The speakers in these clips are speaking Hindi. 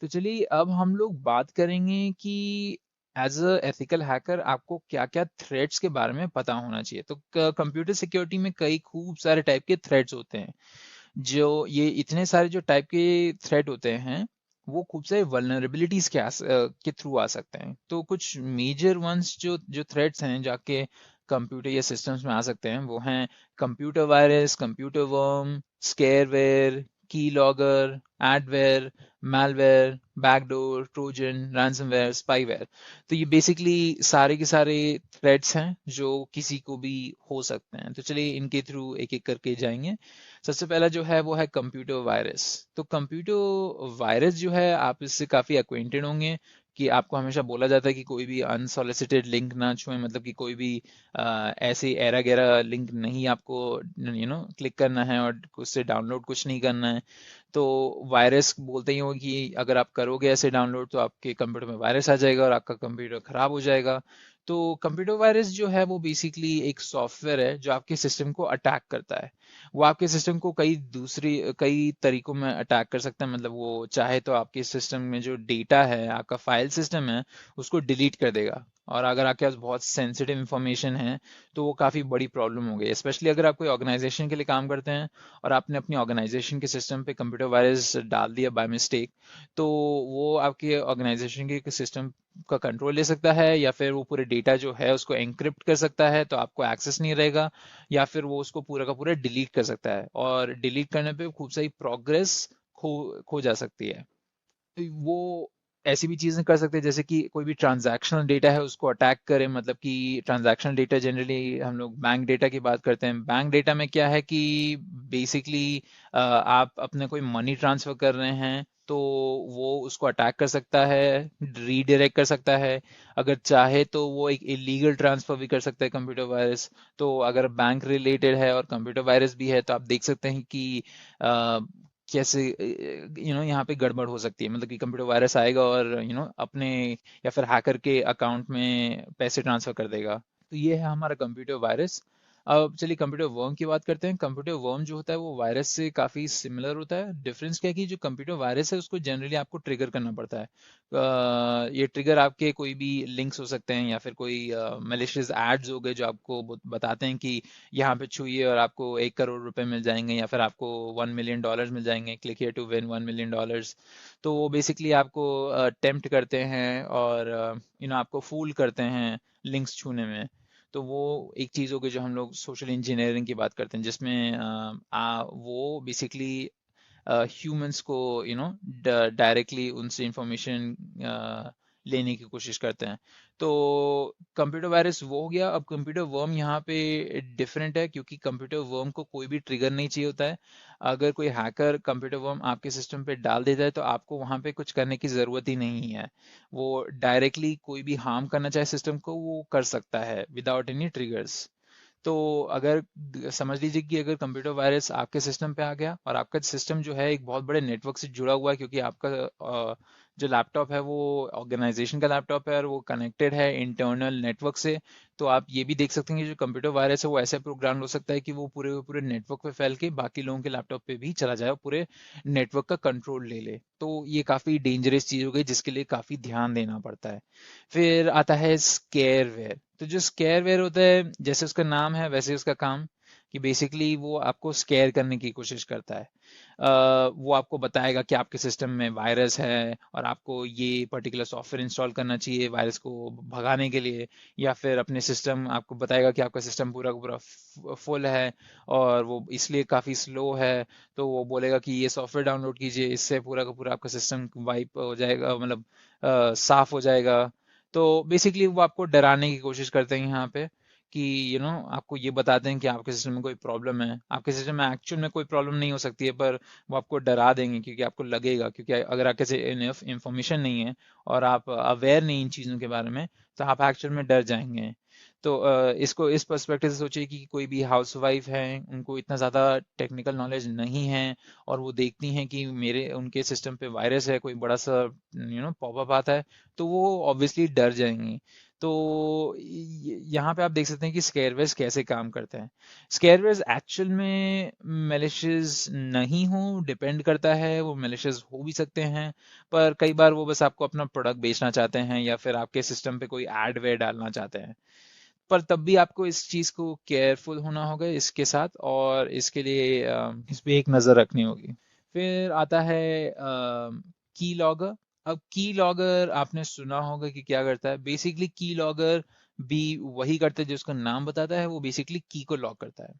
तो चलिए अब हम लोग बात करेंगे कि एज अ एथिकल हैकर आपको क्या-क्या थ्रेड्स के बारे में पता होना चाहिए। तो कंप्यूटर सिक्योरिटी में कई खूब सारे टाइप के थ्रेड्स होते हैं। जो ये इतने सारे जो टाइप के थ्रेड होते हैं वो खूब सारे वल्नरेबिलिटीज के थ्रू आ सकते हैं। तो कुछ मेजर वंस जो जो थ्रेड्स हैं जाके कंप्यूटर या सिस्टम्स में आ सकते हैं वो हैं कंप्यूटर वायरस, कंप्यूटर वर्म, स्केयरवेयर, की logger, adware, malware, backdoor, Trojan, ransomware, spyware. तो ये बेसिकली सारे के सारे थ्रेड्स हैं जो किसी को भी हो सकते हैं। तो चलिए इनके थ्रू एक एक करके जाएंगे। सबसे पहला जो है वो है कंप्यूटर वायरस। तो कंप्यूटर वायरस जो है आप इससे काफ़ी अक्वेंटेड होंगे कि आपको हमेशा बोला जाता है कि कोई भी अनसॉलिसिटेड लिंक ना छुएं, मतलब कि कोई भी ऐसे एरा गैरा लिंक नहीं आपको क्लिक करना है और उससे डाउनलोड कुछ नहीं करना है। तो वायरस बोलते ही हो कि अगर आप करोगे ऐसे डाउनलोड तो आपके कंप्यूटर में वायरस आ जाएगा और आपका कंप्यूटर खराब हो जाएगा। तो कंप्यूटर वायरस जो है वो बेसिकली एक सॉफ्टवेयर है जो आपके सिस्टम को अटैक करता है। वो आपके सिस्टम को कई तरीकों में अटैक कर सकता है। मतलब वो चाहे तो आपके सिस्टम में जो डेटा है, आपका फाइल सिस्टम है, उसको डिलीट कर देगा। और अगर आपके पास बहुत सेंसिटिव इंफॉर्मेशन है तो वो काफ़ी बड़ी प्रॉब्लम हो गई, स्पेशली अगर आप कोई ऑर्गेनाइजेशन के लिए काम करते हैं और आपने अपनी ऑर्गेनाइजेशन के सिस्टम पे कंप्यूटर वायरस डाल दिया बाय मिस्टेक। तो वो आपके ऑर्गेनाइजेशन के सिस्टम का कंट्रोल ले सकता है, या फिर वो पूरे डेटा जो है उसको एनक्रिप्ट कर सकता है तो आपको एक्सेस नहीं रहेगा, या फिर वो उसको पूरा का पूरा डिलीट कर सकता है और डिलीट करने पे खूब सारी प्रोग्रेस खो जा सकती है। तो वो ऐसी भी चीज़ें कर सकते हैं जैसे कि कोई भी ट्रांजैक्शनल डेटा है उसको अटैक करें। मतलब कि ट्रांजैक्शनल डेटा जनरली हम लोग बैंक डेटा की बात करते हैं। बैंक डेटा में क्या है कि बेसिकली आप अपने कोई मनी ट्रांसफर कर रहे हैं तो वो उसको अटैक कर सकता है, रीडायरेक्ट कर सकता है। अगर चाहे तो वो एक इलीगल ट्रांसफर भी कर सकता है कंप्यूटर वायरस। तो अगर बैंक रिलेटेड है और कंप्यूटर वायरस भी है तो आप देख सकते हैं कि अ, कैसे यहाँ पे गड़बड़ हो सकती है। मतलब कि कंप्यूटर वायरस आएगा और अपने या फिर हैकर के अकाउंट में पैसे ट्रांसफर कर देगा। तो ये है हमारा कंप्यूटर वायरस। अब चलिए कंप्यूटर वर्म की बात करते हैं। कंप्यूटर वर्म जो होता है वो वायरस से काफ़ी सिमिलर होता है। डिफरेंस क्या है कि जो कंप्यूटर वायरस है उसको जनरली आपको ट्रिगर करना पड़ता है। ये ट्रिगर आपके कोई भी लिंक्स हो सकते हैं या फिर कोई मैलिशियस एड्स हो गए जो आपको बताते हैं कि यहाँ पे छूइए और आपको 1 करोड़ रुपए मिल जाएंगे या फिर आपको $1 मिलियन मिल जाएंगे, click here to win $1 million. तो वो बेसिकली आपको टेम्प्ट करते हैं और आपको फूल करते हैं लिंक्स छूने में। तो वो एक चीज़ हो गई जो हम लोग सोशल इंजीनियरिंग की बात करते हैं, जिसमें वो बेसिकली ह्यूमंस को डायरेक्टली उनसे इंफॉर्मेशन लेने की कोशिश करते हैं। तो कंप्यूटर वायरस वो हो गया। अब कंप्यूटर वर्म यहाँ पे डिफरेंट है क्योंकि कंप्यूटर वर्म को कोई भी ट्रिगर नहीं चाहिए होता है। अगर कोई हैकर कंप्यूटर वर्म आपके सिस्टम पे डाल देता है तो आपको वहाँ पे कुछ करने की ज़रूरत ही नहीं है। वो डायरेक्टली कोई भी हार्म करना चाहे सिस्टम को वो कर सकता है विदाउट एनी ट्रिगर्स। तो अगर समझ लीजिए कि अगर कंप्यूटर वायरस आपके सिस्टम पे आ गया और आपका सिस्टम जो है एक बहुत बड़े नेटवर्क से जुड़ा हुआ है, क्योंकि आपका जो लैपटॉप है वो ऑर्गेनाइजेशन का लैपटॉप है और वो कनेक्टेड है इंटरनल नेटवर्क से। तो आप ये भी देख सकते हैं कि जो कंप्यूटर वायरस है वो ऐसे प्रोग्राम हो सकता है कि वो पूरे पूरे नेटवर्क पे फैल के बाकी लोगों के लैपटॉप पे भी चला जाए और पूरे नेटवर्क का कंट्रोल ले ले। तो ये काफ़ी डेंजरस चीज़ हो गई जिसके लिए काफ़ी ध्यान देना पड़ता है। फिर आता है स्केयरवेयर। तो जो स्केयरवेयर होता है जैसे उसका नाम है वैसे उसका काम, कि बेसिकली वो आपको स्केयर करने की कोशिश करता है। वो आपको बताएगा कि आपके सिस्टम में वायरस है और आपको ये पर्टिकुलर सॉफ्टवेयर इंस्टॉल करना चाहिए वायरस को भगाने के लिए। या फिर अपने सिस्टम आपको बताएगा कि आपका सिस्टम पूरा का पूरा फुल है और वो इसलिए काफ़ी स्लो है। तो वो बोलेगा कि ये सॉफ्टवेयर डाउनलोड कीजिए, इससे पूरा का पूरा आपका सिस्टम वाइप हो जाएगा, मतलब साफ हो जाएगा। तो बेसिकली वो आपको डराने की कोशिश करते हैं यहाँ पे कि आपको ये बताते हैं कि आपके सिस्टम में कोई प्रॉब्लम है। आपके सिस्टम में एक्चुअल में कोई प्रॉब्लम नहीं हो सकती है पर वो आपको डरा देंगे क्योंकि आपको लगेगा, क्योंकि अगर आपके से इनफ इंफॉर्मेशन नहीं है और आप अवेयर नहीं इन चीज़ों के बारे में तो आप एक्चुअल में डर जाएंगे। तो इसको इस पर्सपेक्टिव से सोचिए कि कोई भी हाउसवाइफ है, उनको इतना ज़्यादा टेक्निकल नॉलेज नहीं है और वो देखती हैं कि मेरे उनके सिस्टम पे वायरस है, कोई बड़ा सा पॉपअप आता है, तो वो ऑब्वियसली डर जाएंगी। तो यहाँ पे आप देख सकते हैं कि स्केयरवेयर्स कैसे काम करते हैं। स्केयरवेयर्स एक्चुअल में मैलिशियस नहीं हो, डिपेंड करता है, वो मैलिशियस हो भी सकते हैं, पर कई बार वो बस आपको अपना प्रोडक्ट बेचना चाहते हैं या फिर आपके सिस्टम पे कोई एडवेयर डालना चाहते हैं। पर तब भी आपको इस चीज़ को केयरफुल होना होगा इसके साथ, और इसके लिए इस पे एक नज़र रखनी होगी। फिर आता है की लॉगर। अब की लॉगर आपने सुना होगा कि क्या करता है। बेसिकली की लॉगर भी वही करता है जो उसका नाम बताता है, वो बेसिकली की को लॉग करता है।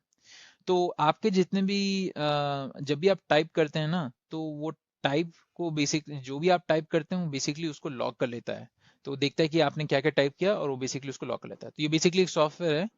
तो आपके जितने भी जब भी आप टाइप करते हैं ना, तो वो टाइप को बेसिकली जो भी आप टाइप करते हैं वो बेसिकली उसको लॉक कर लेता है। तो वो देखता है कि आपने क्या क्या टाइप किया और वो बेसिकली उसको लॉक कर लेता है। तो ये बेसिकली एक सॉफ्टवेयर है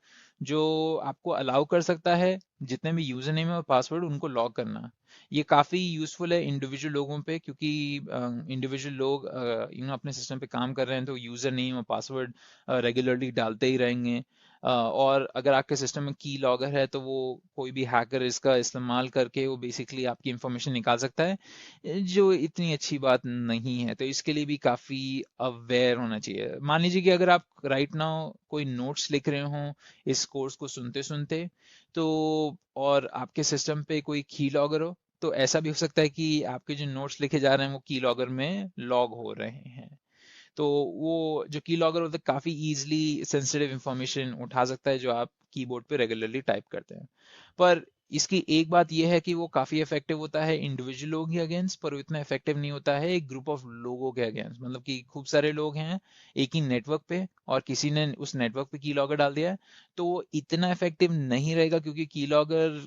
जो आपको अलाउ कर सकता है जितने भी यूजर नेम है और पासवर्ड उनको लॉक करना। ये काफ़ी यूजफुल है इंडिविजुअल लोगों पे, क्योंकि इंडिविजुअल लोग अपने सिस्टम पे काम कर रहे हैं तो यूजर नेम और पासवर्ड रेगुलरली डालते ही रहेंगे। और अगर आपके सिस्टम में की लॉगर है तो वो कोई भी हैकर इसका इस्तेमाल करके वो बेसिकली आपकी इंफॉर्मेशन निकाल सकता है, जो इतनी अच्छी बात नहीं है। तो इसके लिए भी काफ़ी अवेयर होना चाहिए। मान लीजिए कि अगर आप राइट नाउ कोई नोट्स लिख रहे हो इस कोर्स को सुनते सुनते, तो और आपके सिस्टम पे कोई की लॉगर हो, तो ऐसा भी हो सकता है कि आपके जो नोट्स लिखे जा रहे हैं वो की लॉगर में लॉग हो रहे हैं। तो वो जो की लॉगर होता है काफ़ी इजीली सेंसिटिव इंफॉर्मेशन उठा सकता है जो आप कीबोर्ड पे रेगुलरली टाइप करते हैं। पर इसकी एक बात यह है कि वो काफ़ी इफेक्टिव होता है इंडिविजुअल लोगों के अगेंस्ट, पर वो इतना इफेक्टिव नहीं होता है एक ग्रुप ऑफ लोगों के अगेंस्ट। मतलब कि खूब सारे लोग हैं एक ही नेटवर्क पे और किसी ने उस नेटवर्क पे की लॉगर डाल दिया है, तो वो इतना इफेक्टिव नहीं रहेगा, क्योंकि की लॉगर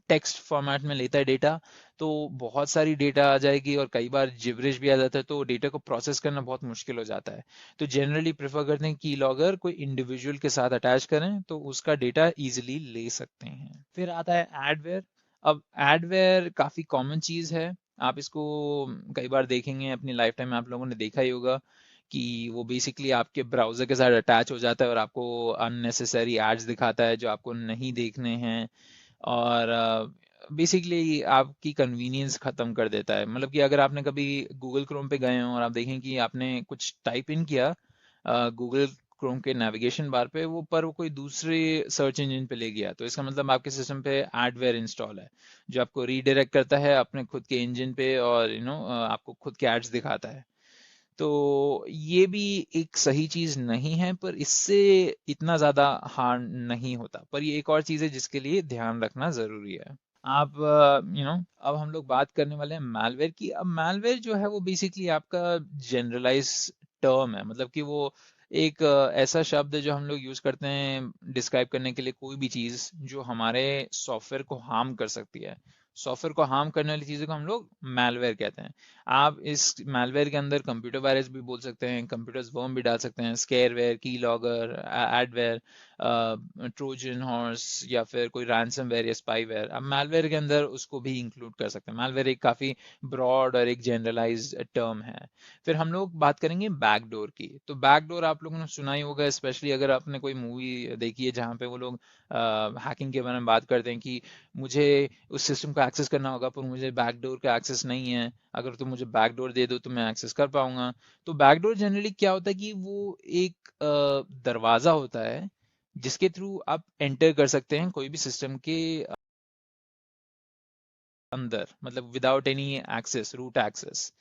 टेक्स्ट फॉर्मेट में लेता है डेटा। तो बहुत सारी डेटा आ जाएगी और कई बार जिब्रिश भी आ जाता है, तो डेटा को प्रोसेस करना बहुत मुश्किल हो जाता है। तो जनरली प्रेफर करते हैं कि लॉगर कोई इंडिविजुअल के साथ अटैच करें तो उसका डेटा इजीली ले सकते हैं। फिर आता है एडवेयर। अब एडवेयर काफ़ी कॉमन चीज़ है। आप इसको कई बार देखेंगे अपनी लाइफ टाइम में, आप लोगों ने देखा ही होगा कि वो बेसिकली आपके ब्राउज़र के साथ अटैच हो जाता है और आपको अननेसेसरी एड्स दिखाता है जो आपको नहीं देखने हैं। और बेसिकली आपकी कन्वीनियंस ख़त्म कर देता है। मतलब कि अगर आपने कभी गूगल क्रोम पे गए हो और आप देखें कि आपने कुछ टाइप इन किया गूगल क्रोम के नेविगेशन बार पे, वो पर वो कोई दूसरे सर्च इंजन पे ले गया, तो इसका मतलब आपके सिस्टम पे एडवेयर इंस्टॉल है जो आपको रीडायरेक्ट करता है अपने खुद के इंजन पे, और आपको खुद के एड्स दिखाता है। तो ये भी एक सही चीज नहीं है, पर इससे इतना ज्यादा हार्म नहीं होता। पर ये एक और चीज है जिसके लिए ध्यान रखना जरूरी है। आप अब हम लोग बात करने वाले हैं मैलवेयर की। अब मैलवेयर जो है वो बेसिकली आपका जनरलाइज टर्म है। मतलब कि वो एक ऐसा शब्द है जो हम लोग यूज करते हैं डिस्क्राइब करने के लिए कोई भी चीज जो हमारे सॉफ्टवेयर को हार्म कर सकती है। सॉफ्टवेयर को हार्म करने वाली चीजों को हम लोग मैलवेयर कहते हैं। आप इस मैलवेयर के अंदर कंप्यूटर वायरस भी बोल सकते हैं, कंप्यूटर वर्म भी डाल सकते हैं, स्केयरवेयर, की लॉगर, एडवेयर, ट्रोजन हॉर्स, या फिर कोई रैंसमवेयर या स्पाईवेयर। अब मैलवेयर के अंदर उसको भी इंक्लूड कर सकते हैं। मैलवेयर एक काफ़ी ब्रॉड और एक जनरलाइज्ड टर्म है। फिर हम लोग बात करेंगे बैकडोर की। तो बैकडोर आप लोगों ने सुना ही होगा, स्पेशली अगर आपने कोई मूवी देखी है जहाँ पे वो लोग हैकिंग के बारे में बात करते हैं कि मुझे उस सिस्टम को एक्सेस करना होगा पर मुझे बैकडोर का एक्सेस नहीं है, अगर तुम मुझे बैकडोर दे दो तो मैं एक्सेस कर पाऊंगा। तो बैकडोर जनरली क्या होता है कि वो एक दरवाजा होता है जिसके थ्रू आप एंटर कर सकते हैं कोई भी सिस्टम के अंदर, मतलब without any access, root access.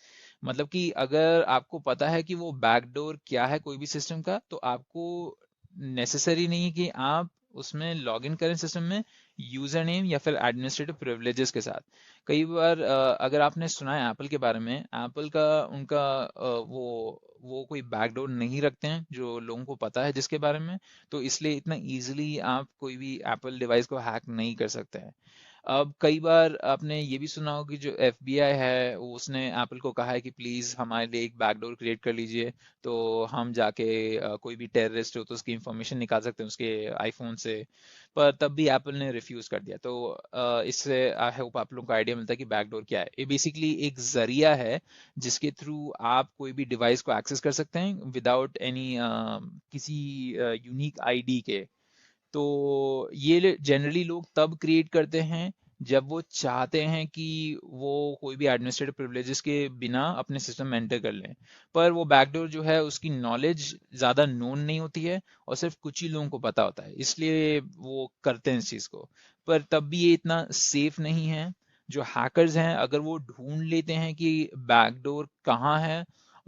मतलब कि अगर आपको पता है कि वो बैकडोर क्या है कोई भी सिस्टम का, तो आपको नेसेसरी नहीं है कि आप उसमें लॉग इन करें सिस्टम में यूजर नेम या फिर एडमिनिस्ट्रेटिव प्रिविलेजेस के साथ। कई बार अगर आपने सुना है एप्पल के बारे में, एप्पल का उनका वो कोई बैकडोर नहीं रखते हैं जो लोगों को पता है जिसके बारे में। तो इसलिए इतना इजीली आप कोई भी एप्पल डिवाइस को हैक नहीं कर सकते हैं। अब कई बार आपने ये भी सुना होगा कि जो एफबीआई है वो उसने एप्पल को कहा है कि प्लीज़ हमारे लिए एक बैकडोर क्रिएट कर लीजिए, तो हम जाके कोई भी टेररिस्ट हो तो उसकी इंफॉर्मेशन निकाल सकते हैं उसके आईफोन से। पर तब भी एप्पल ने रिफ्यूज़ कर दिया। तो इससे आई होप आप लोगों को आइडिया मिलता है कि बैकडोर क्या है। ये बेसिकली एक जरिया है जिसके थ्रू आप कोई भी डिवाइस को एक्सेस कर सकते हैं विदाउट एनी किसी यूनिक आईडी के। तो ये जनरली लोग तब क्रिएट करते हैं जब वो चाहते हैं कि वो कोई भी एडमिनिस्ट्रेटिव प्रिविलेजेस के बिना अपने सिस्टम में एंटर कर लें, पर वो बैकडोर जो है उसकी नॉलेज ज़्यादा नोन नहीं होती है और सिर्फ कुछ ही लोगों को पता होता है, इसलिए वो करते हैं इस चीज़ को। पर तब भी ये इतना सेफ नहीं है। जो हैकर्स हैं अगर वो ढूंढ लेते हैं कि बैकडोर कहाँ है,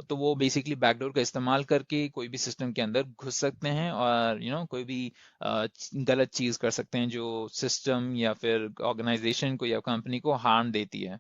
तो वो बेसिकली बैकडोर का इस्तेमाल करके कोई भी सिस्टम के अंदर घुस सकते हैं और कोई भी गलत चीज़ कर सकते हैं जो सिस्टम या फिर ऑर्गेनाइजेशन को या कंपनी को हार्म देती है।